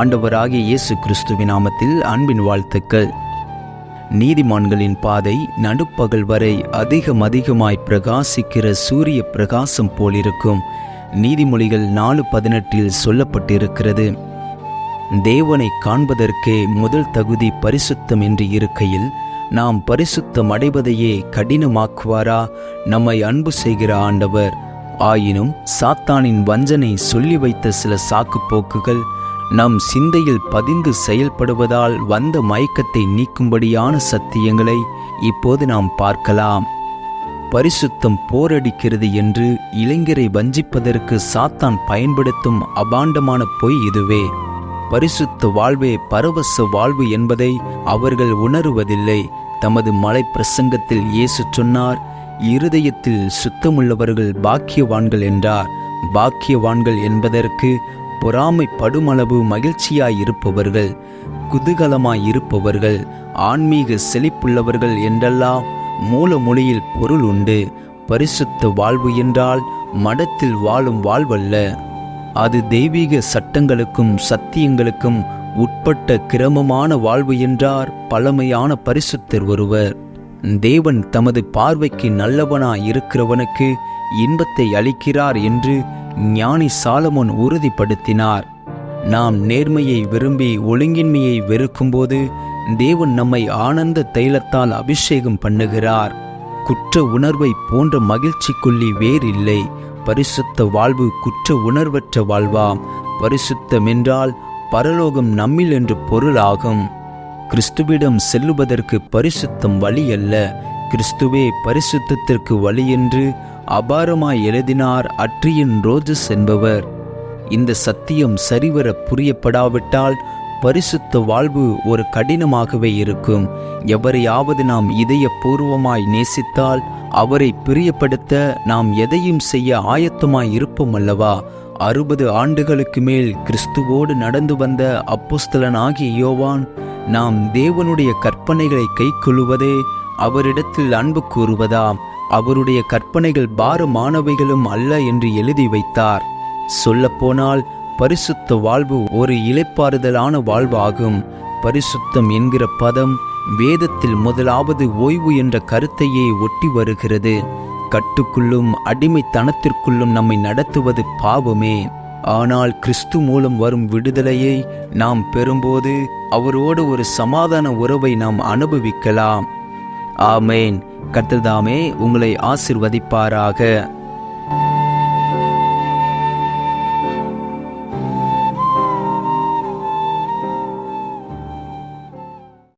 ஆண்டவராகிய இயேசு கிறிஸ்துவின் நாமத்தில் அன்பின் வாழ்த்துக்கள். நீதிமான்களின் பாதை நடுப்பகல் வரை அதிகமாய் பிரகாசிக்கிற சூரிய பிரகாசம் போலிருக்கும். நீதிமொழிகள் 4:18 சொல்லப்பட்டிருக்கிறது. தேவனை காண்பதற்கே முதல் தகுதி பரிசுத்தம் என்று இருக்கையில் நாம் பரிசுத்தம் அடைவதையே கடினமாக்குவாரா நம்மை அன்பு செய்கிற ஆண்டவர்? ஆயினும் சாத்தானின் வஞ்சனை சொல்லி வைத்த சில சாக்குப்போக்குகள் நம் சிந்தையில் பதிந்து செயல்படுவதால் வந்த மயக்கத்தை நீக்கும்படியான சத்தியங்களை இப்போது நாம் பார்க்கலாம். பரிசுத்தம் போரடிக்கிறது என்று இளைஞரை வஞ்சிப்பதற்கு சாத்தான் பயன்படுத்தும் அபாண்டமான பொய் இதுவே. பரிசுத்த வாழ்வே பரவச வாழ்வு என்பதை அவர்கள் உணருவதில்லை. தமது மலை பிரசங்கத்தில் இயேசு சொன்னார், இருதயத்தில் சுத்தமுள்ளவர்கள் பாக்கியவான்கள் என்றார். பாக்கியவான்கள் என்பதற்கு பொறாமைப்படுமளவு மகிழ்ச்சியாயிருப்பவர்கள், குதூகலமாயிருப்பவர்கள், ஆன்மீக செழிப்புள்ளவர்கள் என்றெல்லாம் மூல மொழியில் பொருள் உண்டு. பரிசுத்த வாழ்வு என்றால் மடத்தில் வாழும் வாழ்வல்ல. அது தெய்வீக சட்டங்களுக்கும் சத்தியங்களுக்கும் உட்பட்ட கிரமமான வாழ்வு என்றார் பழமையான பரிசுத்தர் ஒருவர். தேவன் தமது பார்வைக்கு நல்லவனாய் இருக்கிறவனுக்கு இன்பத்தை அளிக்கிறார் என்று ஞானி சாலமோன் உறுதிப்படுத்தினார். நாம் நேர்மையை விரும்பி ஒழுங்கின்மையை வெறுக்கும்போது தேவன் நம்மை ஆனந்த தைலத்தால் அபிஷேகம் பண்ணுகிறார். குற்ற உணர்வை போன்ற மகிழ்ச்சிக்குள்ளி வேறில்லை. பரிசுத்த வாழ்வு குற்ற உணர்வற்ற வாழ்வாம். பரிசுத்தம் என்றால் பரலோகம் நம்மில் என்று பொருளாகும். கிறிஸ்துவிடம் செல்லுவதற்கு பரிசுத்தம் வழி அல்ல, கிறிஸ்துவே பரிசுத்தத்திற்கு வழி என்று அபாரமாய் எழுதினார் அட்ரியன் ரோஜஸ் என்பவர். இந்த சத்தியம் சரிவர புரியப்படாவிட்டால் பரிசுத்த வாழ்வு ஒரு கடினமாகவே இருக்கும். எவரையாவது நாம் இதயபூர்வமாய் நேசித்தால் அவரை பிரியப்படுத்த நாம் எதையும் செய்ய ஆயத்தமாய் இருப்போம் அல்லவா? 60 ஆண்டுகளுக்கு மேல் கிறிஸ்துவோடு நடந்து வந்த அப்போஸ்தலனாகிய யோவான், நாம் தேவனுடைய கற்பனைகளை கைக்கொள்வதே அவரிடத்தில் அன்பு கூறுவதாம். அவருடைய கற்பனைகள் பாரமானவைகளும் அல்ல என்று எழுதி வைத்தார். சொல்லப்போனால் பரிசுத்த வாழ்வு ஒரு இளைப்பாறுதலான வாழ்வாகும். பரிசுத்தம் என்கிற பதம் வேதத்தில் முதலாவது ஓய்வு என்ற கருத்தையே ஒட்டி வருகிறது. கட்டுக்குள்ளும் அடிமைத்தனத்திற்குள்ளும் நம்மை நடத்துவது பாவமே. ஆனால் கிறிஸ்து மூலம் வரும் விடுதலையை நாம் பெறும்போது அவரோடு ஒரு சமாதான உறவை நாம் அனுபவிக்கலாம். ஆமேன். கர்த்தர் தாமே உங்களை ஆசீர்வதிப்பாராக.